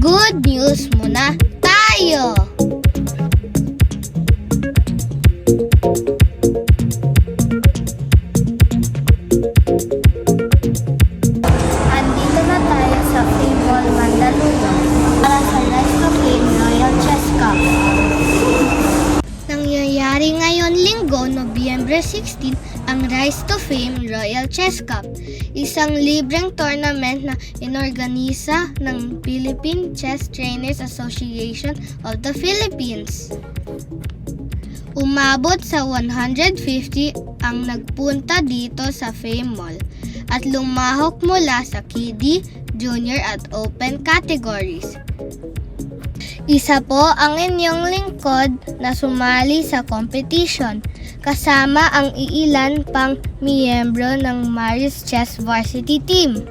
Good news muna tayo! Andito na tayo sa Fable Mandaluyong para sa Rise to Fame Royal Chess Cup. Nangyayari ngayon Linggo, Nobyembre 16, ang Rise to Fame Royal Chess Cup, isang libreng tournament na inorganisa ng Philippine Chess Trainers Association of the Philippines. Umabot sa 150 ang nagpunta dito sa Fame Mall at lumahok mula sa kiddie, junior at open categories. Isa po ang inyong lingkod na sumali sa competition, kasama ang iilan pang miyembro ng Maris Chess Varsity Team.